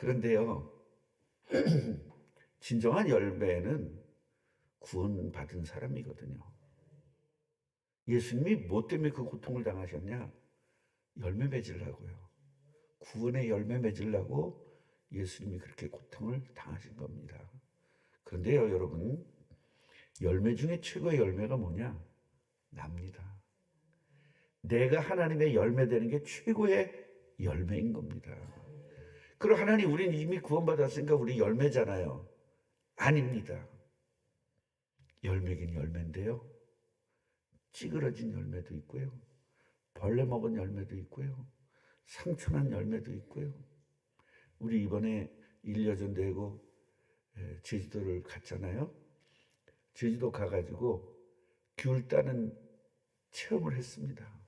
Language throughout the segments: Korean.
그런데요, 진정한 열매는 구원받은 사람이거든요. 예수님이 뭐 때문에 그 고통을 당하셨냐? 열매 맺으려고요. 구원의 열매 맺으려고 예수님이 그렇게 고통을 당하신 겁니다. 그런데요, 여러분, 열매 중에 최고의 열매가 뭐냐? 납니다. 내가 하나님의 열매 되는 게 최고의 열매인 겁니다. 그럼 하나님, 우리는 이미 구원받았으니까 우리 열매잖아요. 아닙니다. 열매긴 열매인데요, 찌그러진 열매도 있고요, 벌레 먹은 열매도 있고요, 상처난 열매도 있고요. 우리 이번에 1년 전 되고 제주도를 갔잖아요. 제주도 가가지고 귤 따는 체험을 했습니다.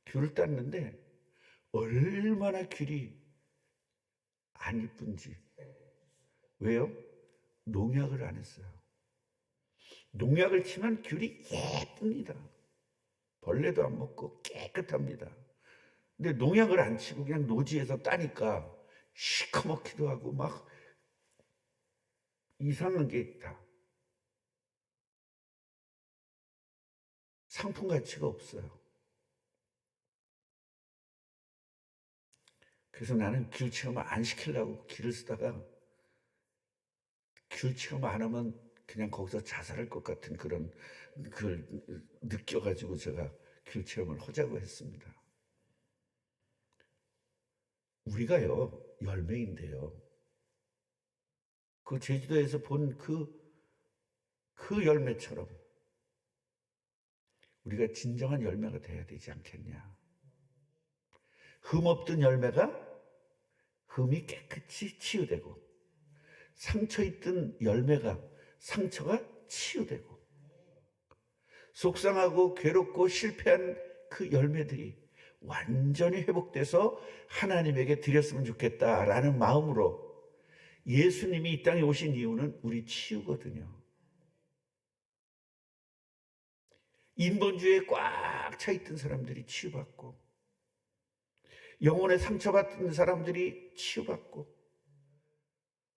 귤을 땄는데 얼마나 귤이 안 이쁜지. 왜요? 농약을 안 했어요. 농약을 치면 귤이 예쁩니다. 벌레도 안 먹고 깨끗합니다. 근데 농약을 안 치고 그냥 노지에서 따니까 시커멓기도 하고 막 이상한 게 있다. 상품 가치가 없어요. 그래서 나는 귤 체험을 안 시키려고 길을 쓰다가 귤 체험 안 하면 그냥 거기서 자살할 것 같은 그런 걸 느껴가지고 제가 귤 체험을 하자고 했습니다. 우리가요, 열매인데요, 그 제주도에서 본 그 열매처럼 우리가 진정한 열매가 돼야 되지 않겠냐. 흠없던 열매가 흠이 깨끗이 치유되고, 상처 있던 열매가 상처가 치유되고, 속상하고 괴롭고 실패한 그 열매들이 완전히 회복돼서 하나님에게 드렸으면 좋겠다라는 마음으로 예수님이 이 땅에 오신 이유는 우리 치유거든요. 인본주의에 꽉 차 있던 사람들이 치유받고, 영혼에 상처받은 사람들이 치유받고,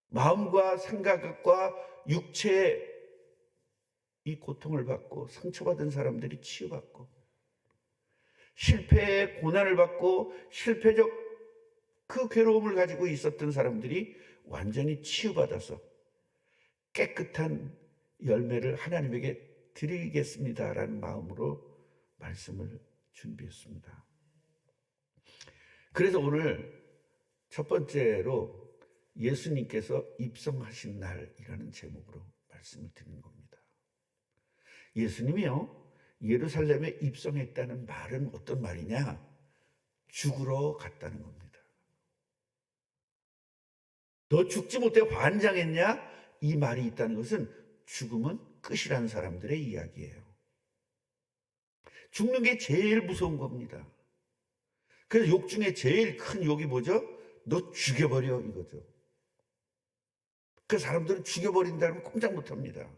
마음과 생각과 육체의 이 고통을 받고 상처받은 사람들이 치유받고, 실패의 고난을 받고 실패적 그 괴로움을 가지고 있었던 사람들이 완전히 치유받아서 깨끗한 열매를 하나님에게 드리겠습니다라는 마음으로 말씀을 준비했습니다. 그래서 오늘 첫 번째로 예수님께서 입성하신 날이라는 제목으로 말씀을 드리는 겁니다. 예수님이요, 예루살렘에 입성했다는 말은 어떤 말이냐? 죽으러 갔다는 겁니다. 너 죽지 못해 환장했냐? 이 말이 있다는 것은 죽음은 끝이라는 사람들의 이야기예요. 죽는 게 제일 무서운 겁니다. 그래서 욕 중에 제일 큰 욕이 뭐죠? 너 죽여버려, 이거죠. 그 사람들은 죽여버린다면 꼼짝 못합니다.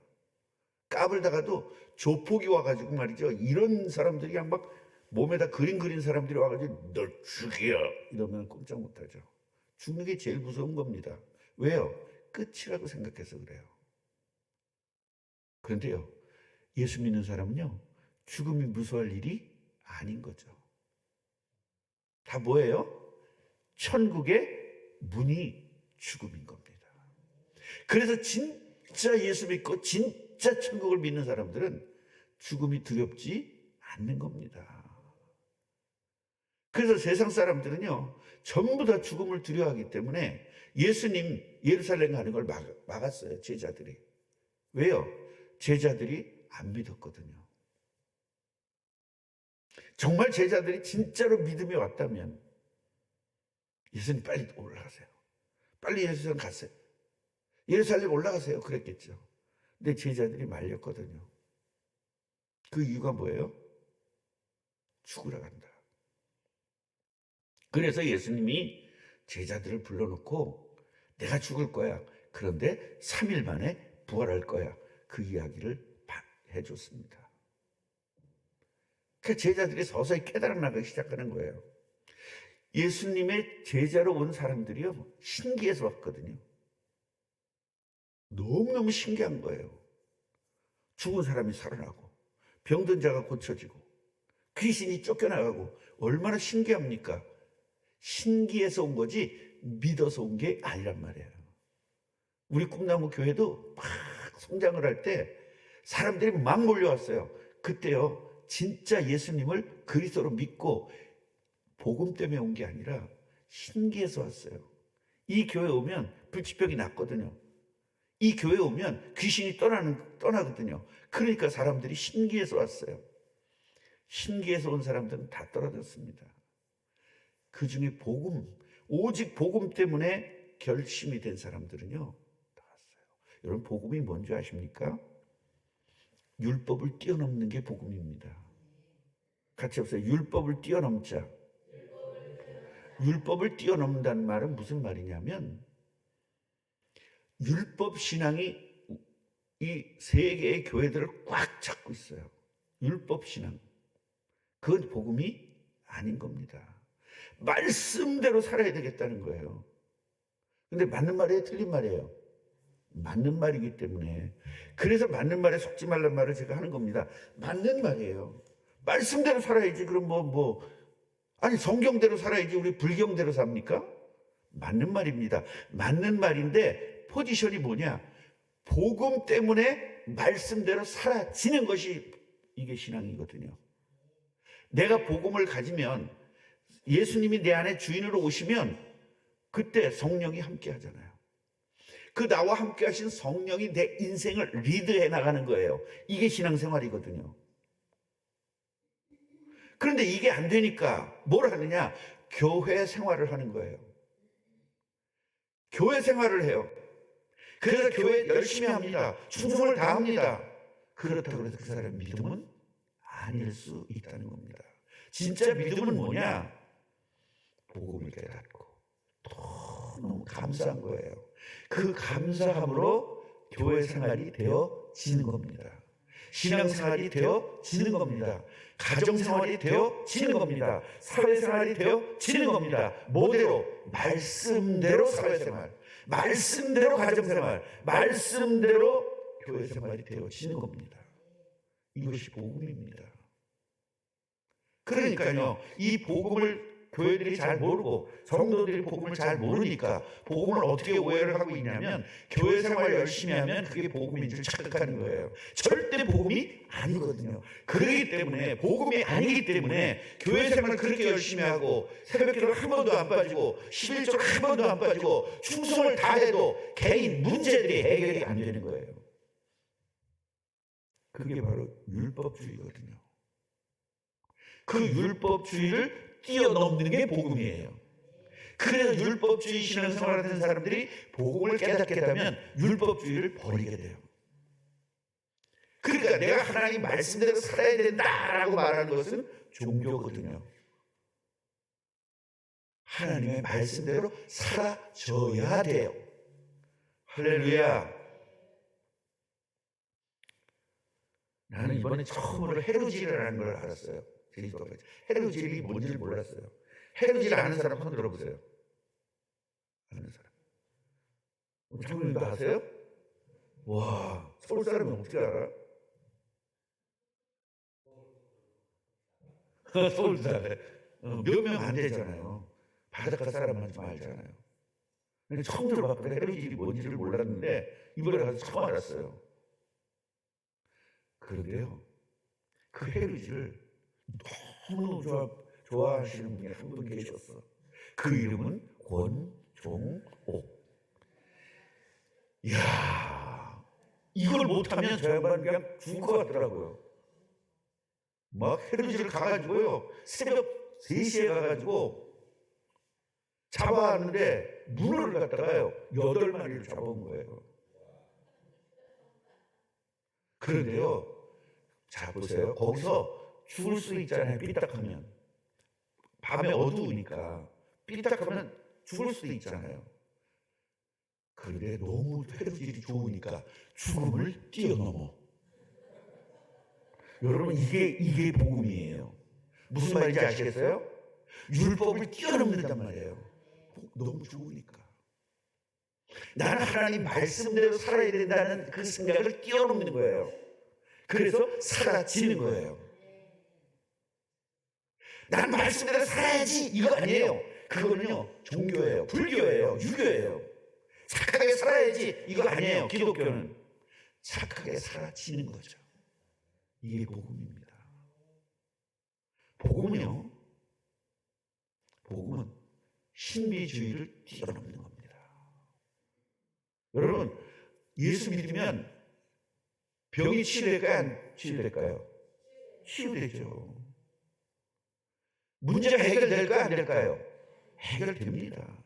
까불다가도 조폭이 와가지고 말이죠, 이런 사람들이 그냥 막 몸에다 그림 그린 사람들이 와가지고 널 죽여 이러면 꼼짝 못하죠. 죽는 게 제일 무서운 겁니다. 왜요? 끝이라고 생각해서 그래요. 그런데요, 예수 믿는 사람은요, 죽음이 무서워할 일이 아닌 거죠. 다 뭐예요? 천국의 문이 죽음인 겁니다. 그래서 진짜 예수 믿고 진짜 천국을 믿는 사람들은 죽음이 두렵지 않는 겁니다. 그래서 세상 사람들은요, 전부 다 죽음을 두려워하기 때문에 예수님 예루살렘 가는 걸 막았어요, 제자들이. 왜요? 제자들이 안 믿었거든요. 정말 제자들이 진짜로 믿음이 왔다면 예수님 빨리 올라가세요. 빨리 예루살렘 가세요. 예루살렘 올라가세요. 그랬겠죠. 근데 제자들이 말렸거든요. 그 이유가 뭐예요? 죽으러 간다. 그래서 예수님이 제자들을 불러놓고 내가 죽을 거야. 그런데 3일 만에 부활할 거야. 그 이야기를 해줬습니다. 그 제자들이 서서히 깨달아 나가기 시작하는 거예요. 예수님의 제자로 온 사람들이요, 신기해서 왔거든요. 너무너무 신기한 거예요. 죽은 사람이 살아나고, 병든 자가 고쳐지고, 귀신이 쫓겨나가고, 얼마나 신기합니까? 신기해서 온 거지 믿어서 온 게 아니란 말이에요. 우리 꿈나무 교회도 막 성장을 할 때 사람들이 막 몰려왔어요. 그때요, 진짜 예수님을 그리스도로 믿고 복음 때문에 온 게 아니라 신기해서 왔어요. 이 교회 오면 불치병이 낫거든요. 이 교회 오면 귀신이 떠나거든요. 그러니까 사람들이 신기해서 왔어요. 신기해서 온 사람들은 다 떨어졌습니다. 그 중에 오직 복음 때문에 결심이 된 사람들은요, 다 왔어요. 여러분, 복음이 뭔지 아십니까? 율법을 뛰어넘는 게 복음입니다. 같이 해보세요. 율법을 뛰어넘자. 율법을 뛰어넘는다는 말은 무슨 말이냐면, 율법 신앙이 이 세계의 교회들을 꽉 잡고 있어요. 율법 신앙. 그건 복음이 아닌 겁니다. 말씀대로 살아야 되겠다는 거예요. 근데 맞는 말이에요, 틀린 말이에요? 맞는 말이기 때문에, 그래서 맞는 말에 속지 말란 말을 제가 하는 겁니다. 맞는 말이에요. 말씀대로 살아야지. 그럼 아니 성경대로 살아야지 우리 불경대로 삽니까? 맞는 말입니다. 맞는 말인데 포지션이 뭐냐? 복음 때문에 말씀대로 살아지는 것이 이게 신앙이거든요. 내가 복음을 가지면, 예수님이 내 안에 주인으로 오시면 그때 성령이 함께 하잖아요. 그 나와 함께 하신 성령이 내 인생을 리드해 나가는 거예요. 이게 신앙생활이거든요. 그런데 이게 안 되니까 뭘 하느냐? 교회 생활을 하는 거예요. 교회 생활을 해요. 그래서 교회 열심히 합니다. 충성을 다합니다. 그렇다고 해서 그 사람의 믿음은 아닐 수 있다는 겁니다. 진짜 믿음은 뭐냐? 복음을 깨닫고 너무 감사한 거예요. 그 감사함으로 교회 생활이 되어지는 겁니다. 신앙생활이 되어지는 겁니다. 가정생활이 되어지는 겁니다. 사회생활이 되어지는 겁니다. 뭐대로? 말씀대로 사회생활, 말씀대로 가정생활, 말씀대로 교회생활이 되어지는 겁니다. 이것이 복음입니다. 그러니까요, 이 복음을 교회들이 잘 모르고 성도들이 복음을 잘 모르니까 복음을 어떻게 오해를 하고 있냐면, 교회 생활 열심히 하면 그게 복음인 줄 착각하는 거예요. 절대 복음이 아니거든요. 그렇기 때문에, 복음이 아니기 때문에 교회 생활을 그렇게 열심히 하고 새벽기도 한 번도 안 빠지고 11조 한 번도 안 빠지고 충성을 다해도 개인 문제들이 해결이 안 되는 거예요. 그게 바로 율법주의거든요. 그 율법주의를 뛰어넘는 게 복음이에요. 그래서 율법주의 신앙생활을 하는 사람들이 복음을 깨닫게 되면 율법주의를 버리게 돼요. 그러니까 내가 하나님 말씀대로 살아야 된다라고 말하는 것은 종교거든요. 하나님의 말씀대로 살아줘야 돼요. 할렐루야. 나는 이번에 처음으로 헤루질이라는 걸 알았어요. 헤루질이 뭔지를 몰랐어요. 헤루질 아는 사람 손 들어보세요. 아는 사람. 장로님도 아세요? 와, 서울 사람이 어떻게 알아? 서울 사람 몇 명 안 되잖아요. 바닷가 사람만 좀 알잖아요. 처음 들어봤거든요. 헤루질이 뭔지를 몰랐는데 이번에 가서 처음 알았어요. 그런데요, 그 헤루질을 너무 좋아하시는 분이 한 분 계셨어. 그 이름은 권종옥. 이야, 이걸 못하면 저 양반 그냥 죽을 것 같더라고요. 막 헤루질을 가가지고요, 새벽 3시에 가가지고 잡아왔는데 문어를 갖다가요 8마리를 잡아온 거예요. 그런데요, 자 보세요. 거기서 죽을 수 있잖아요. 삐딱하면. 밤에 어두우니까 삐딱하면 죽을 수도 있잖아요. 그런데 너무 헤루질이 좋으니까 죽음을 뛰어넘어. 여러분, 이게 복음이에요. 무슨 말인지 아시겠어요? 율법을 뛰어넘는단 말이에요. 너무 좋으니까. 나는 하나님 말씀대로 살아야 된다는 그 생각을 뛰어넘는 거예요. 그래서 사라지는 거예요. 난 말씀대로 살아야지 이거 아니에요. 그거는요 종교예요, 불교예요, 유교예요. 착하게 살아야지 이거 아니에요. 기독교는 착하게 사라지는 거죠. 이게 복음입니다. 복음은요, 복음은 신비주의를 뛰어넘는 겁니다. 여러분, 예수 믿으면 병이 치유될까요? 안 치유될까요? 치유되죠. 문제가 해결될까요? 안 될까요? 해결됩니다.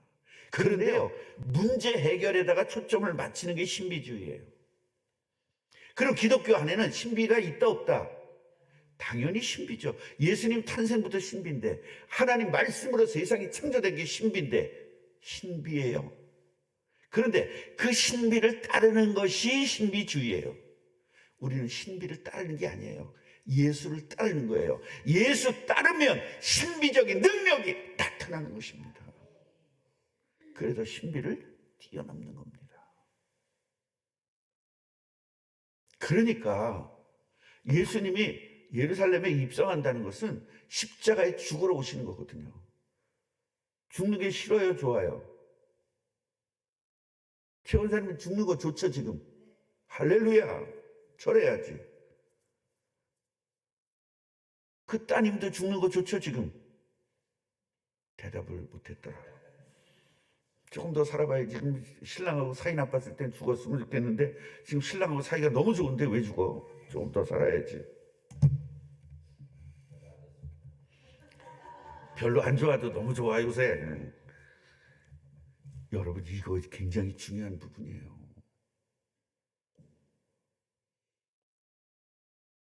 그런데요, 문제 해결에다가 초점을 맞추는 게 신비주의예요. 그럼 기독교 안에는 신비가 있다 없다? 당연히 신비죠. 예수님 탄생부터 신비인데, 하나님 말씀으로 세상이 창조된 게 신비인데 신비예요. 그런데 그 신비를 따르는 것이 신비주의예요. 우리는 신비를 따르는 게 아니에요. 예수를 따르는 거예요. 예수 따르면 신비적인 능력이 나타나는 것입니다. 그래서 신비를 뛰어넘는 겁니다. 그러니까 예수님이 예루살렘에 입성한다는 것은 십자가에 죽으러 오시는 거거든요. 죽는 게 싫어요, 좋아요? 최원사님은 죽는 거 좋죠, 지금? 할렐루야, 절해야지. 그 따님도 죽는 거 좋죠, 지금? 대답을 못했더라. 조금 더 살아봐야. 지금 신랑하고 사이 나빴을 땐 죽었으면 좋겠는데 지금 신랑하고 사이가 너무 좋은데 왜 죽어? 조금 더 살아야지. 별로 안 좋아도 너무 좋아 요새. 여러분, 이거 굉장히 중요한 부분이에요.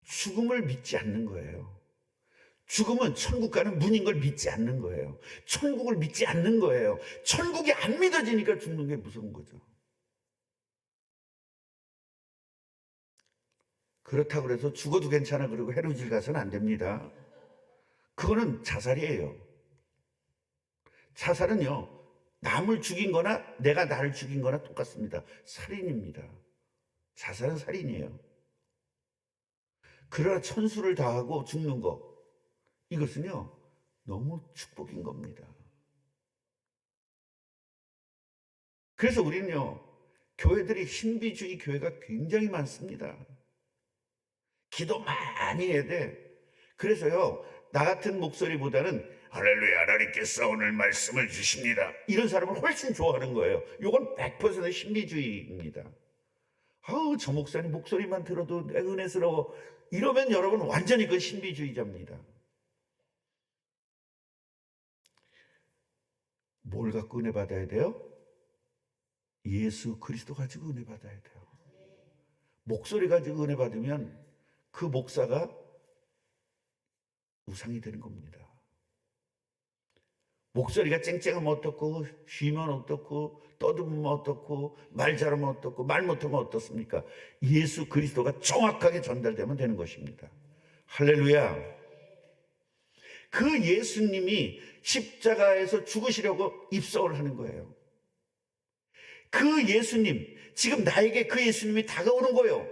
죽음을 믿지 않는 거예요. 죽음은 천국 가는 문인 걸 믿지 않는 거예요. 천국을 믿지 않는 거예요. 천국이 안 믿어지니까 죽는 게 무서운 거죠. 그렇다고 해서 죽어도 괜찮아 그러고 해루질 가서는 안 됩니다. 그거는 자살이에요. 자살은요, 남을 죽인 거나 내가 나를 죽인 거나 똑같습니다. 살인입니다. 자살은 살인이에요. 그러나 천수를 다하고 죽는 거, 이것은요 너무 축복인 겁니다. 그래서 우리는요, 교회들이 신비주의 교회가 굉장히 많습니다. 기도 많이 해야 돼. 그래서요, 나 같은 목소리보다는 할렐루야, 하나님께서 오늘 말씀을 주십니다, 이런 사람을 훨씬 좋아하는 거예요. 이건 100% 신비주의입니다. 아우, 저 목사님 목소리만 들어도 내 은혜스러워, 이러면 여러분 완전히 그 신비주의자입니다. 뭘 갖고 은혜 받아야 돼요? 예수 그리스도 가지고 은혜 받아야 돼요. 목소리 가지고 은혜 받으면 그 목사가 우상이 되는 겁니다. 목소리가 쨍쨍하면 어떻고, 쉬면 어떻고, 떠들면 어떻고, 말 잘하면 어떻고, 말 못하면 어떻습니까? 예수 그리스도가 정확하게 전달되면 되는 것입니다. 할렐루야. 그 예수님이 십자가에서 죽으시려고 입성을 하는 거예요. 그 예수님, 지금 나에게 그 예수님이 다가오는 거예요.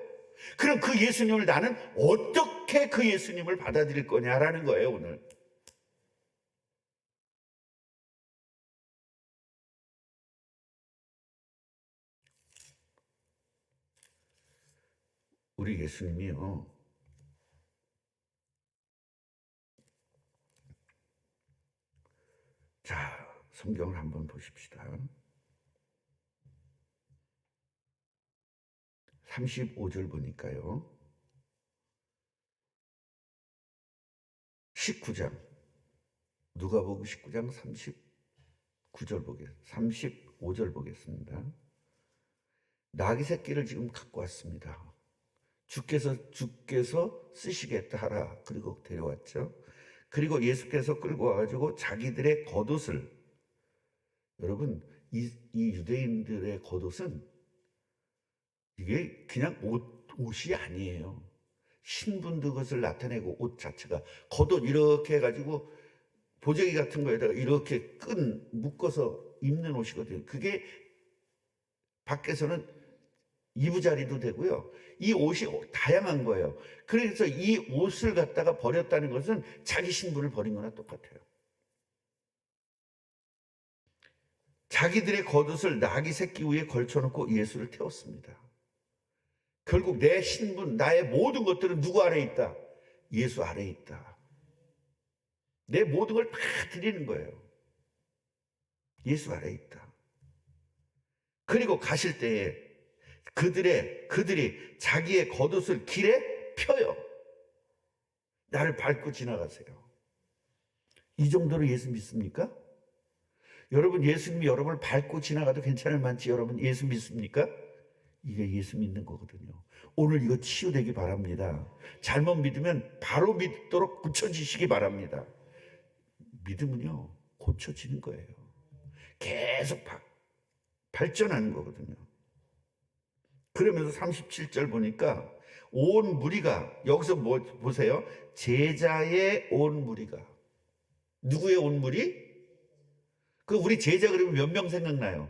그럼 그 예수님을 나는 어떻게 그 예수님을 받아들일 거냐라는 거예요, 오늘. 우리 예수님이요, 자, 성경을 한번 보십시다. 35절 보니까요, 19장, 누가복음 19장 39절 35절 보겠습니다. 나귀 새끼를 지금 갖고 왔습니다. 주께서 쓰시겠다 하라. 그리고 데려왔죠. 그리고 예수께서 끌고 와가지고 자기들의 겉옷을, 여러분, 이 유대인들의 겉옷은 이게 그냥 옷이 아니에요. 신분도 그것을 나타내고, 옷 자체가 겉옷 이렇게 해가지고 보재기 같은 거에다가 이렇게 묶어서 입는 옷이거든요. 그게 밖에서는 이부자리도 되고요. 이 옷이 다양한 거예요. 그래서 이 옷을 갖다가 버렸다는 것은 자기 신분을 버린 거나 똑같아요. 자기들의 겉옷을 나귀 새끼 위에 걸쳐놓고 예수를 태웠습니다. 결국 내 신분, 나의 모든 것들은 누구 아래에 있다? 예수 아래에 있다. 내 모든 걸 다 드리는 거예요. 예수 아래에 있다. 그리고 가실 때에 그들이 자기의 겉옷을 길에 펴요. 나를 밟고 지나가세요. 이 정도로 예수 믿습니까? 여러분, 예수님이 여러분을 밟고 지나가도 괜찮을 만치 여러분 예수 믿습니까? 이게 예수 믿는 거거든요. 오늘 이거 치유되기 바랍니다. 잘못 믿으면 바로 믿도록 고쳐지시기 바랍니다. 믿음은요, 고쳐지는 거예요. 계속 발전하는 거거든요. 그러면서 37절 보니까 온 무리가, 여기서 뭐 보세요? 제자의 온 무리가. 누구의 온 무리? 우리 제자 그러면 몇 명 생각나요?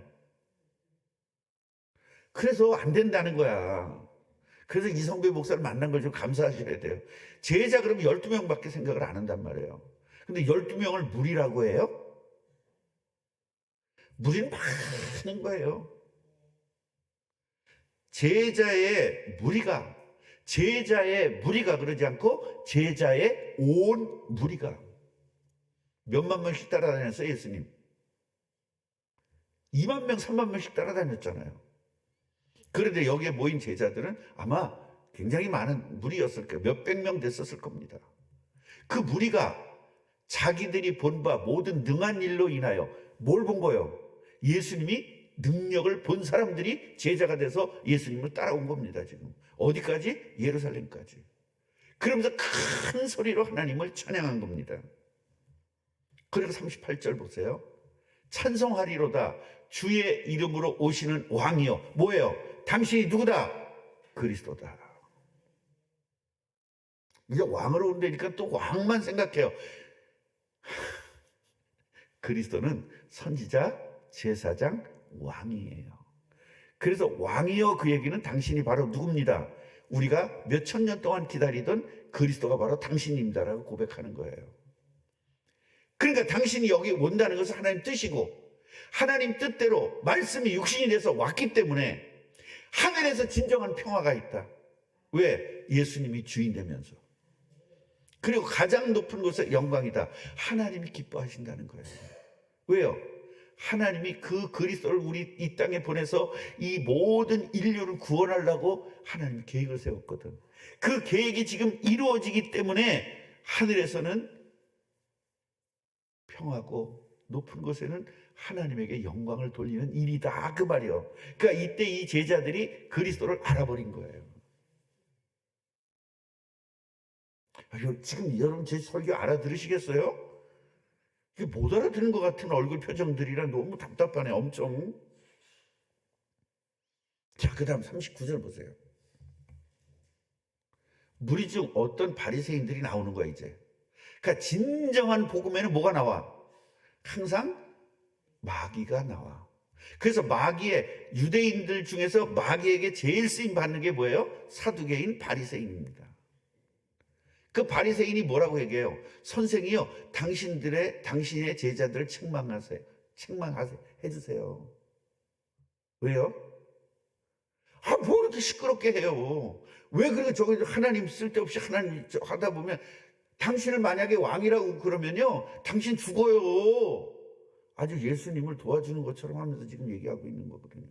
그래서 안 된다는 거야. 그래서 이성배 목사를 만난 걸 좀 감사하셔야 돼요. 제자 그러면 12명밖에 생각을 안 한단 말이에요. 근데 12명을 무리라고 해요? 무리는 많은 거예요. 제자의 무리가 그러지 않고 제자의 온 무리가. 몇만 명씩 따라다녔어요, 예수님? 2만 명, 3만 명씩 따라다녔잖아요. 그런데 여기에 모인 제자들은 아마 굉장히 많은 무리였을 거예요. 몇백 명 됐었을 겁니다. 그 무리가 자기들이 본 바 모든 능한 일로 인하여 뭘 본 거예요? 예수님이 능력을 본 사람들이 제자가 돼서 예수님을 따라온 겁니다. 지금 어디까지? 예루살렘까지. 그러면서 큰 소리로 하나님을 찬양한 겁니다. 그리고 38절 보세요. 찬송하리로다 주의 이름으로 오시는 왕이요. 뭐예요? 당신이 누구다? 그리스도다. 이제 왕으로 온다니까 또 왕만 생각해요. 그리스도는 선지자, 제사장, 왕이에요. 그래서 왕이요, 그 얘기는 당신이 바로 누굽니다. 우리가 몇천 년 동안 기다리던 그리스도가 바로 당신입니다라고 고백하는 거예요. 그러니까 당신이 여기 온다는 것은 하나님 뜻이고, 하나님 뜻대로 말씀이 육신이 돼서 왔기 때문에 하늘에서 진정한 평화가 있다. 왜? 예수님이 주인 되면서. 그리고 가장 높은 곳의 영광이다. 하나님이 기뻐하신다는 거예요. 왜요? 하나님이 그 그리스도를 우리 이 땅에 보내서 이 모든 인류를 구원하려고 하나님이 계획을 세웠거든. 그 계획이 지금 이루어지기 때문에 하늘에서는 평화고 높은 곳에는 하나님에게 영광을 돌리는 일이다, 그 말이요. 그러니까 이때 이 제자들이 그리스도를 알아버린 거예요. 지금 여러분 제 설교 알아들으시겠어요? 못 알아듣는 것 같은 얼굴 표정들이라 너무 답답하네, 엄청. 자, 그 다음 39절 보세요. 무리 중 어떤 바리새인들이 나오는 거야, 이제. 그러니까 진정한 복음에는 뭐가 나와? 항상 마귀가 나와. 그래서 유대인들 중에서 마귀에게 제일 쓰임 받는 게 뭐예요? 사두개인 바리새인입니다. 그 바리새인이 뭐라고 얘기해요? 선생이요, 당신의 제자들을 해주세요. 왜요? 뭐 이렇게 시끄럽게 해요? 왜 그렇게 저기 하나님 쓸데없이 하나님 하다 보면, 당신을 만약에 왕이라고 그러면요, 당신 죽어요. 아주 예수님을 도와주는 것처럼 하면서 지금 얘기하고 있는 거거든요.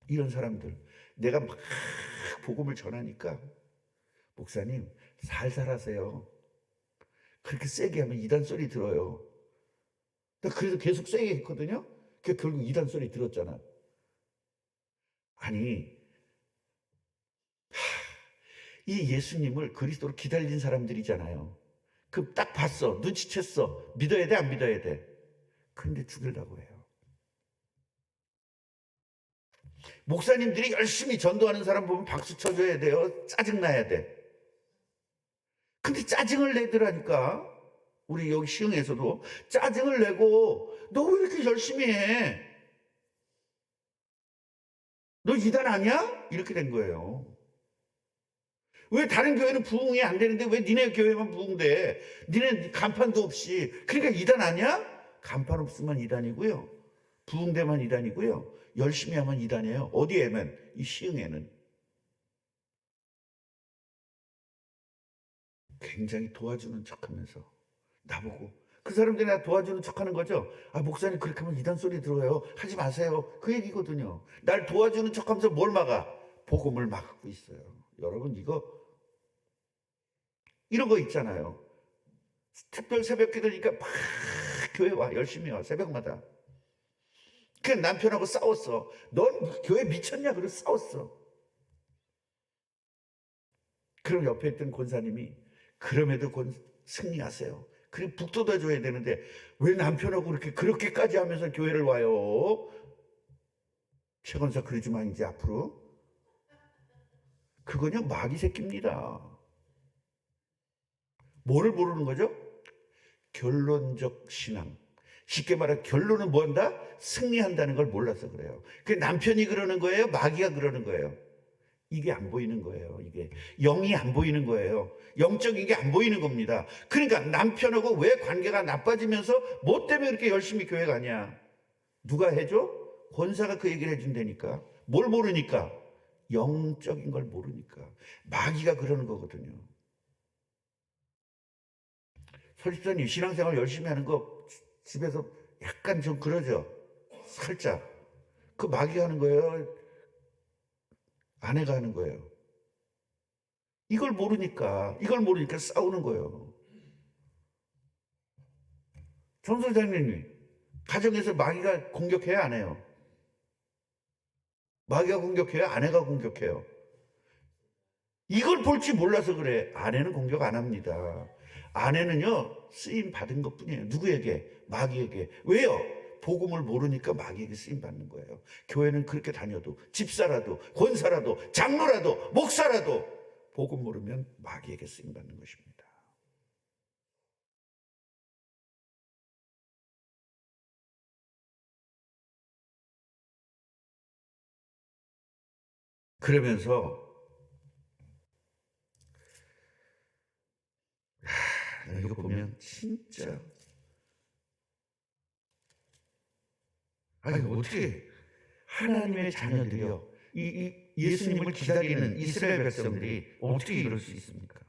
이런 사람들, 내가 막 복음을 전하니까, 목사님 살살 하세요. 그렇게 세게 하면 이단 소리 들어요. 그래서 계속 세게 했거든요. 결국 이단 소리 들었잖아. 아니, 이 예수님을 그리스도로 기다린 사람들이잖아요. 그럼 딱 봤어, 눈치챘어. 믿어야 돼, 안 믿어야 돼? 그런데 죽이려고 해요. 목사님들이 열심히 전도하는 사람 보면 박수 쳐줘야 돼요? 짜증나야 돼? 근데 짜증을 내더라니까. 우리 여기 시흥에서도 짜증을 내고 너 왜 이렇게 열심히 해? 너 이단 아니야? 이렇게 된 거예요. 왜 다른 교회는 부흥이 안 되는데 왜 니네 교회만 부흥돼? 니네 간판도 없이. 그러니까 이단 아니야? 간판 없으면 이단이고요. 부흥대만 이단이고요. 열심히 하면 이단이에요. 어디에만? 이 시흥에는. 굉장히 도와주는 척하면서 나보고, 그 사람들이 나 도와주는 척하는 거죠. 아, 목사님 그렇게 하면 이단 소리 들어요. 하지 마세요. 그 얘기거든요. 날 도와주는 척하면서 뭘 막아? 복음을 막고 있어요. 여러분, 이런 거 있잖아요. 특별 새벽 기도니까 막 교회 와, 열심히 와, 새벽마다. 그 남편하고 싸웠어. 넌 교회 미쳤냐? 그래서 싸웠어. 그럼 옆에 있던 권사님이 그럼에도 승리하세요. 그리고 북돋아줘야 되는데 왜 남편하고 그렇게까지 하면서 교회를 와요? 최 권사 그러지 마 이제 앞으로. 그거냐 마귀 새끼입니다. 뭐를 모르는 거죠? 결론적 신앙. 쉽게 말해 결론은 뭐한다? 승리한다는 걸 몰라서 그래요. 그 남편이 그러는 거예요? 마귀가 그러는 거예요? 이게 안 보이는 거예요. 이게 영이 안 보이는 거예요. 영적인 게 안 보이는 겁니다. 그러니까 남편하고 왜 관계가 나빠지면서 뭐 때문에 그렇게 열심히 교회 가냐? 누가 해줘? 권사가 그 얘기를 해준다니까. 뭘 모르니까? 영적인 걸 모르니까. 마귀가 그러는 거거든요. 설집사님 신앙생활 열심히 하는 거 집에서 약간 좀 그러죠? 살짝. 그 마귀가 하는 거예요? 아내가 하는 거예요? 이걸 모르니까 싸우는 거예요. 전소장님이 가정에서 마귀가 공격해요? 안 해요? 마귀가 공격해요? 아내가 공격해요? 이걸 볼 줄 몰라서 그래. 아내는 공격 안 합니다. 아내는요 쓰임 받은 것뿐이에요. 누구에게? 마귀에게. 왜요? 복음을 모르니까 마귀에게 쓰임 받는 거예요. 교회는 그렇게 다녀도, 집사라도, 권사라도, 장로라도, 목사라도 복음 모르면 마귀에게 쓰임 받는 것입니다. 그러면서 이거 보면 진짜 아니 어떻게 하나님의 자녀들이요, 이 예수님을 기다리는 이스라엘 백성들이 어떻게 이럴 수 있습니까?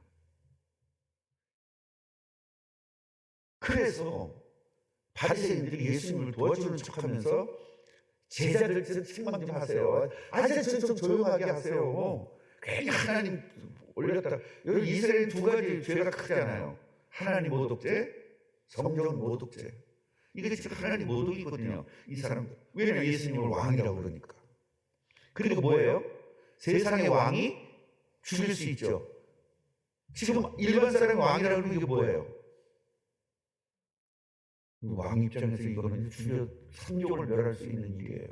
그래서 바리새인들이 예수님을 도와주는 척하면서 제자들 좀 책망 좀 하세요. 아저씨 좀 조용하게 하세요. 괜히 하나님 올렸다. 여기 이스라엘 두 가지 죄가 크잖아요. 하나님 모독죄, 성전 모독죄. 이게 지금 하나님 모독이거든요. 이 사람들. 왜냐면 예수님을 왕이라고 그러니까. 그리고 뭐예요? 세상의 왕이 죽일 수 있죠. 지금 일반 사람이 왕이라고 그러는 게 뭐예요? 왕 입장에서 이거는 죽여 삼족을 멸할 수 있는 일이에요.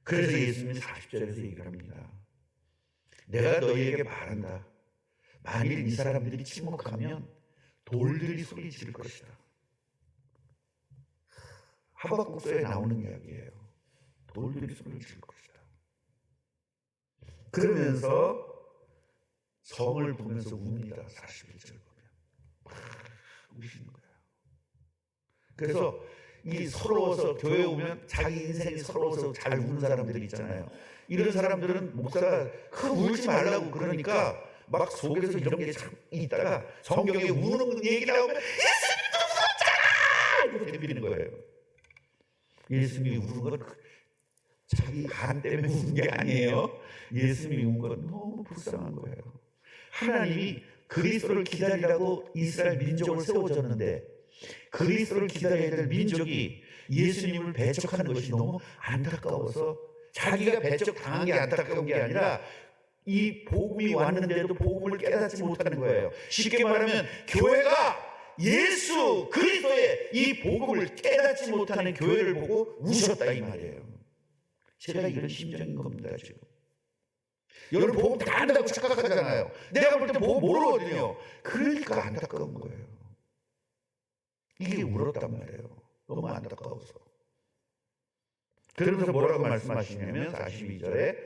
그래서 예수님이 40절에서 얘기를 합니다. 내가 너희에게 말한다. 만일 이 사람들이 침묵하면 돌들이 소리 지를 것이다. 하박국서에 나오는 이야기예요. 돌들이 소리 지를 것이다. 그러면서 성을 보면서 웁니다. 41절 보면 우시는 거예요. 그래서 이 서러워서 교회 오면 자기 인생이 서러워서 잘 우는 사람들이 있잖아요. 이런 사람들은 목사가 울지 말라고 그러니까 막 속에서 이런 게 참 있다가 성경에 우는 얘기 나오면 예수님도 울었잖아! 이렇게 대비는 거예요. 예수님이 우는 건 자기 간 때문에 우는 게 아니에요. 예수님이 우는 건 너무 불쌍한 거예요. 하나님이 그리스도를 기다리라고 이스라엘 민족을 세워줬는데 그리스도를 기다려야 될 민족이 예수님을 배척하는 것이 너무 안타까워서 자기가 배척당한 게 안타까운 게 아니라 이 복음이 왔는데도 복음을 깨닫지 못하는 거예요. 쉽게 말하면 교회가 예수 그리스도의 이 복음을 깨닫지 못하는 교회를 보고 우셨다 이 말이에요. 제가 이런 심정인 겁니다 지금. 여러분 복음 다 안다고 착각하잖아요. 내가 볼 때 복음 모르거든요. 그러니까 안타까운 거예요. 이게 울었단 말이에요. 너무 안타까워서. 그러면서 뭐라고 말씀하시냐면 42절에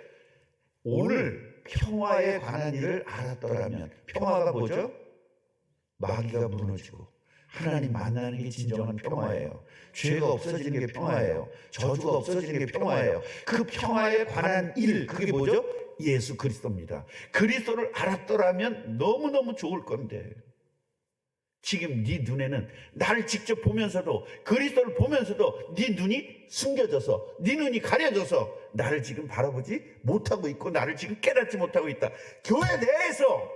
오늘 평화에 관한 일을 알았더라면, 평화가 뭐죠? 마귀가 무너지고 하나님 만나는 게 진정한 평화예요. 죄가 없어지는 게 평화예요. 저주가 없어지는 게 평화예요. 그 평화에 관한 일, 그게 뭐죠? 예수 그리스도입니다. 그리스도를 알았더라면 너무너무 좋을 건데, 지금 네 눈에는 나를 직접 보면서도, 그리스도를 보면서도 네 눈이 숨겨져서, 네 눈이 가려져서 나를 지금 바라보지 못하고 있고, 나를 지금 깨닫지 못하고 있다. 교회 내에서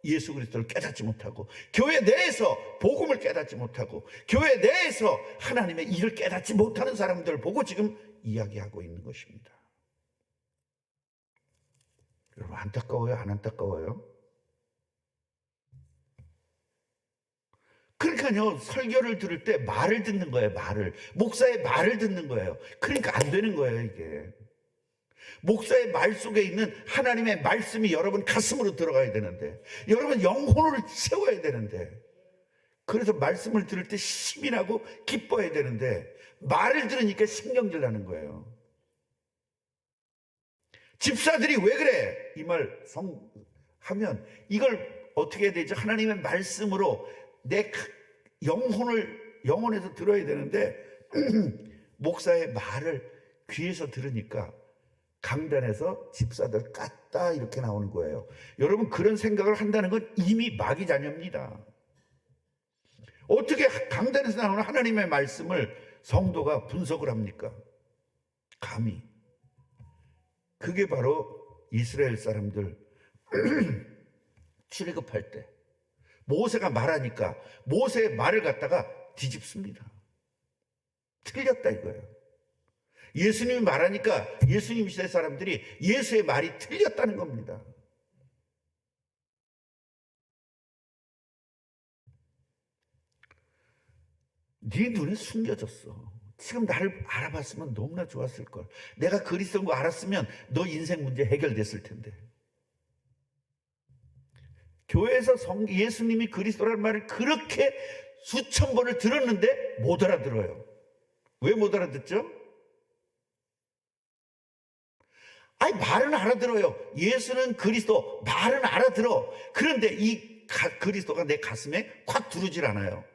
예수 그리스도를 깨닫지 못하고, 교회 내에서 복음을 깨닫지 못하고, 교회 내에서 하나님의 일을 깨닫지 못하는 사람들을 보고 지금 이야기하고 있는 것입니다. 여러분 안타까워요? 안 안타까워요? 그러니까요, 설교를 들을 때 말을 듣는 거예요. 목사의 말을 듣는 거예요. 그러니까 안 되는 거예요, 이게. 목사의 말 속에 있는 하나님의 말씀이 여러분 가슴으로 들어가야 되는데, 여러분 영혼을 채워야 되는데, 그래서 말씀을 들을 때 힘이 나고 기뻐야 되는데, 말을 들으니까 신경질 나는 거예요. 집사들이 왜 그래? 이 말 하면 이걸 어떻게 해야 되죠? 하나님의 말씀으로 내 영혼에서 들어야 되는데 목사의 말을 귀에서 들으니까 강단에서 집사들 깠다 이렇게 나오는 거예요. 여러분 그런 생각을 한다는 건 이미 마귀 자녀입니다. 어떻게 강단에서 나오는 하나님의 말씀을 성도가 분석을 합니까? 감히. 그게 바로 이스라엘 사람들 출애굽할 때 모세가 말하니까 모세의 말을 갖다가 뒤집습니다. 틀렸다 이거예요. 예수님이 말하니까 예수님 시대 사람들이 예수의 말이 틀렸다는 겁니다. 네 눈에 숨겨졌어. 지금 나를 알아봤으면 너무나 좋았을 걸. 내가 그리스도인 거 알았으면 너 인생 문제 해결됐을 텐데. 교회에서 예수님이 그리스도라는 말을 그렇게 수천 번을 들었는데 못 알아들어요. 왜 못 알아듣죠? 아니 말은 알아들어요. 예수는 그리스도, 말은 알아들어. 그런데 이 그리스도가 내 가슴에 콱 두르질 않아요.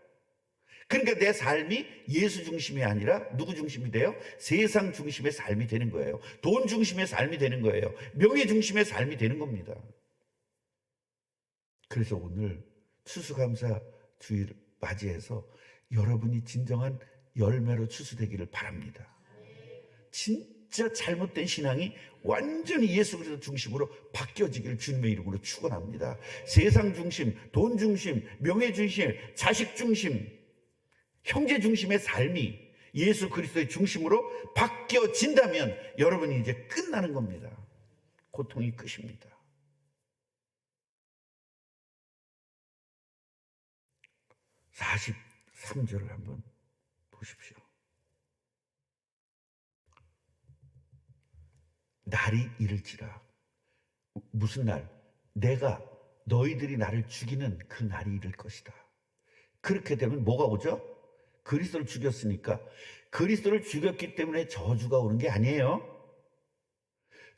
그러니까 내 삶이 예수 중심이 아니라 누구 중심이 돼요? 세상 중심의 삶이 되는 거예요. 돈 중심의 삶이 되는 거예요. 명예 중심의 삶이 되는 겁니다. 그래서 오늘 추수감사 주일 맞이해서 여러분이 진정한 열매로 추수되기를 바랍니다. 진짜 잘못된 신앙이 완전히 예수 그리스도 중심으로 바뀌어지기를 주님의 이름으로 축원합니다. 세상 중심, 돈 중심, 명예 중심, 자식 중심, 형제 중심의 삶이 예수 그리스도의 중심으로 바뀌어진다면 여러분이 이제 끝나는 겁니다. 고통이 끝입니다. (43절을) 한번 보십시오. 날이 이를지라. 무슨 날? 너희들이 나를 죽이는 그 날이 이를 것이다. 그렇게 되면 뭐가 오죠? 그리스도를 죽였으니까, 그리스도를 죽였기 때문에 저주가 오는 게 아니에요.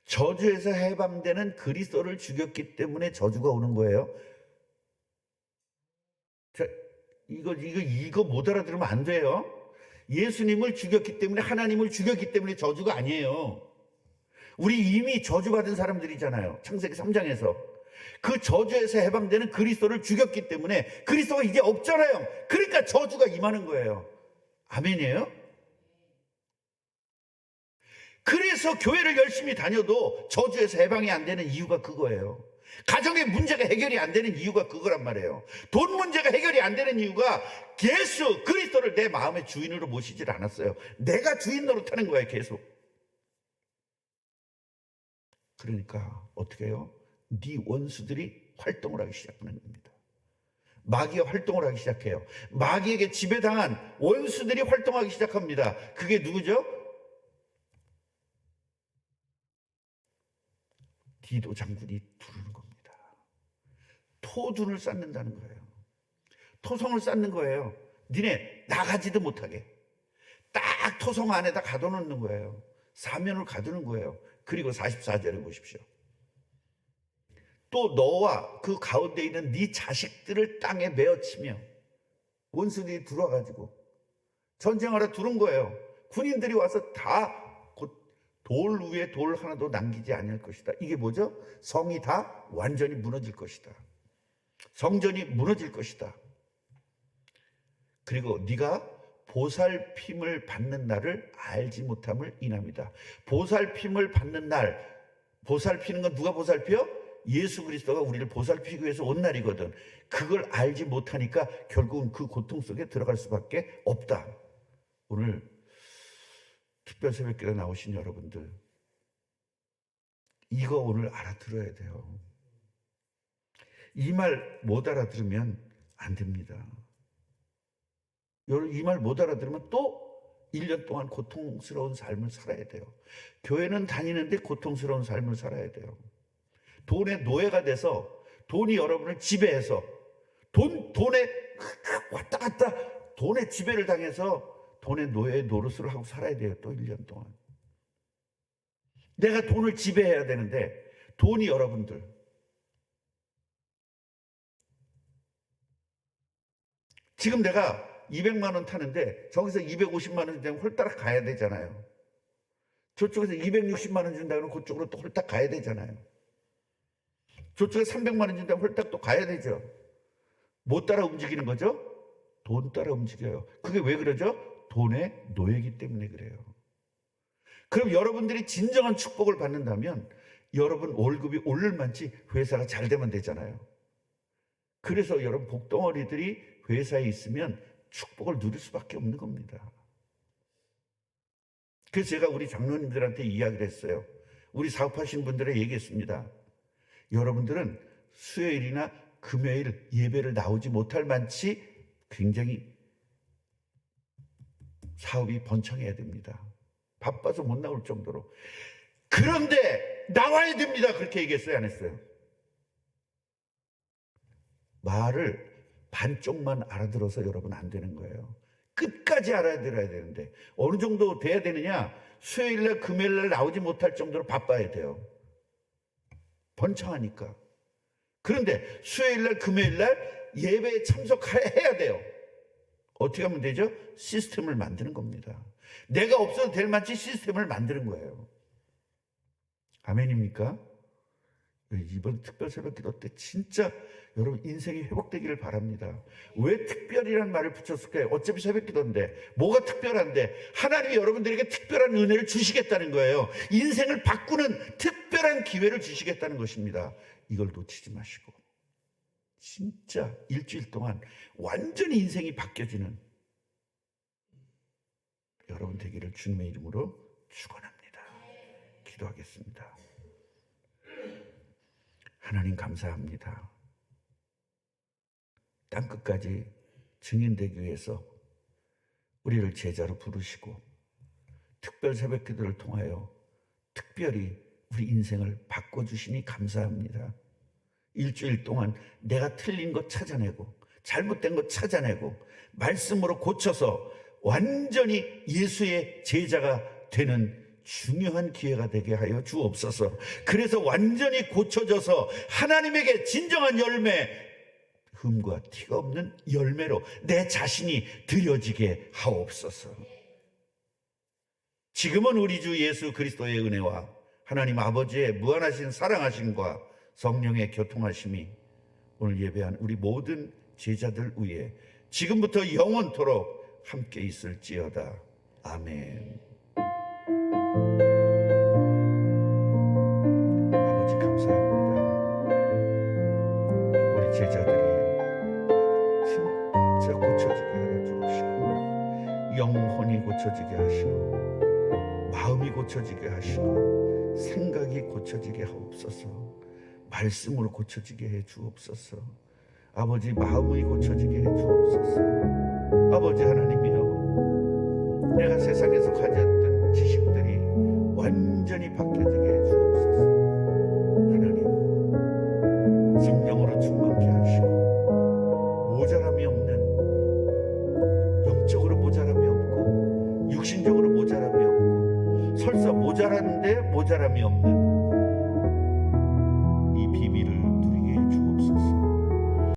저주에서 해방되는 그리스도를 죽였기 때문에 저주가 오는 거예요. 자, 이거 못 알아들으면 안 돼요. 예수님을 죽였기 때문에, 하나님을 죽였기 때문에 저주가 아니에요. 우리 이미 저주받은 사람들이잖아요. 창세기 3장에서. 그 저주에서 해방되는 그리스도를 죽였기 때문에 그리스도가 이제 없잖아요. 그러니까 저주가 임하는 거예요. 아멘이에요? 그래서 교회를 열심히 다녀도 저주에서 해방이 안 되는 이유가 그거예요. 가정의 문제가 해결이 안 되는 이유가 그거란 말이에요. 돈 문제가 해결이 안 되는 이유가 예수 그리스도를 내 마음의 주인으로 모시질 않았어요. 내가 주인 노릇하는 거예요, 계속. 그러니까 어떻게 해요? 네 원수들이 활동을 하기 시작하는 겁니다. 마귀가 활동을 하기 시작해요. 마귀에게 지배당한 원수들이 활동하기 시작합니다. 그게 누구죠? 디도 장군이 두르는 겁니다. 토둔을 쌓는다는 거예요. 토성을 쌓는 거예요. 니네 나가지도 못하게 딱 토성 안에다 가둬놓는 거예요. 사면을 가두는 거예요. 그리고 44절에 보십시오. 또 너와 그 가운데 있는 네 자식들을 땅에 메어치며, 원수들이 들어와가지고 전쟁하러 들은 거예요. 군인들이 와서 다 곧 돌 위에 돌 하나도 남기지 않을 것이다. 이게 뭐죠? 성이 다 완전히 무너질 것이다. 성전이 무너질 것이다. 그리고 네가 보살핌을 받는 날을 알지 못함을 인합니다. 보살핌을 받는 날, 보살피는 건 누가 보살펴? 예수 그리스도가 우리를 보살피기 위해서 온 날이거든. 그걸 알지 못하니까 결국은 그 고통 속에 들어갈 수밖에 없다. 오늘 특별 새벽기도에 나오신 여러분들, 이거 오늘 알아들어야 돼요. 이 말 못 알아들으면 안 됩니다. 이 말 못 알아들으면 또 1년 동안 고통스러운 삶을 살아야 돼요. 교회는 다니는데 고통스러운 삶을 살아야 돼요. 돈의 노예가 돼서 돈이 여러분을 지배해서 돈에 왔다 갔다 돈의 지배를 당해서 돈의 노예의 노릇을 하고 살아야 돼요. 또 1년 동안. 내가 돈을 지배해야 되는데 돈이 여러분들 지금 내가 200만 원 타는데 저기서 250만 원 준다면 홀딱 가야 되잖아요. 저쪽에서 260만 원 준다 그러면 그쪽으로 또 홀딱 가야 되잖아요. 저쪽에 300만 원 준다면 홀딱 또 가야 되죠. 뭐 따라 움직이는 거죠? 돈 따라 움직여요. 그게 왜 그러죠? 돈의 노예이기 때문에 그래요. 그럼 여러분들이 진정한 축복을 받는다면 여러분 월급이 오를 만치 회사가 잘 되면 되잖아요. 그래서 여러분 복덩어리들이 회사에 있으면 축복을 누릴 수밖에 없는 겁니다. 그래서 제가 우리 장로님들한테 이야기를 했어요. 우리 사업하시는 분들에 얘기했습니다. 여러분들은 수요일이나 금요일 예배를 나오지 못할 만치 굉장히 사업이 번창해야 됩니다. 바빠서 못 나올 정도로. 그런데 나와야 됩니다. 그렇게 얘기했어요? 안 했어요? 말을 반쪽만 알아들어서 여러분 안 되는 거예요. 끝까지 알아들어야 되는데 어느 정도 돼야 되느냐? 수요일날 금요일날 나오지 못할 정도로 바빠야 돼요. 번창하니까. 그런데 수요일날 금요일날 예배에 참석해야 돼요. 어떻게 하면 되죠? 시스템을 만드는 겁니다. 내가 없어도 될 만치 시스템을 만드는 거예요. 아멘입니까? 이번 특별 새벽 기도 때 진짜 여러분 인생이 회복되기를 바랍니다. 왜 특별이라는 말을 붙였을까요? 어차피 새벽 기도인데 뭐가 특별한데 하나님이 여러분들에게 특별한 은혜를 주시겠다는 거예요. 인생을 바꾸는 특별한 기회를 주시겠다는 것입니다. 이걸 놓치지 마시고 진짜 일주일 동안 완전히 인생이 바뀌어지는 여러분 되기를 주님의 이름으로 축원합니다. 기도하겠습니다. 하나님 감사합니다. 땅끝까지 증인되기 위해서 우리를 제자로 부르시고 특별 새벽기도를 통하여 특별히 우리 인생을 바꿔주시니 감사합니다. 일주일 동안 내가 틀린 것 찾아내고 잘못된 것 찾아내고 말씀으로 고쳐서 완전히 예수의 제자가 되는 중요한 기회가 되게 하여 주옵소서. 그래서 완전히 고쳐져서 하나님에게 진정한 열매, 흠과 티가 없는 열매로 내 자신이 드려지게 하옵소서. 지금은 우리 주 예수 그리스도의 은혜와 하나님 아버지의 무한하신 사랑하심과 성령의 교통하심이 오늘 예배한 우리 모든 제자들 위에 지금부터 영원토록 함께 있을지어다. 아멘. 아버지 감사합니다. 우리 제자들이 진짜 고쳐지게 하여 주옵시고 영혼이 고쳐지게 하시고 마음이 고쳐지게 하시고 생각이 고쳐지게 하옵소서. 말씀으로 고쳐지게 해 주옵소서. 아버지 마음이 고쳐지게 해 주옵소서. 아버지 하나님이여, 내가 세상에서 가졌던 지식들이 완전히 바뀌어지게 해 주옵소서. 하나님 성령으로 충만케 하시고 모자람이 없는, 영적으로 모자람이 없고 육신적으로 모자람이 없고 설사 모자란데 모자람이 없는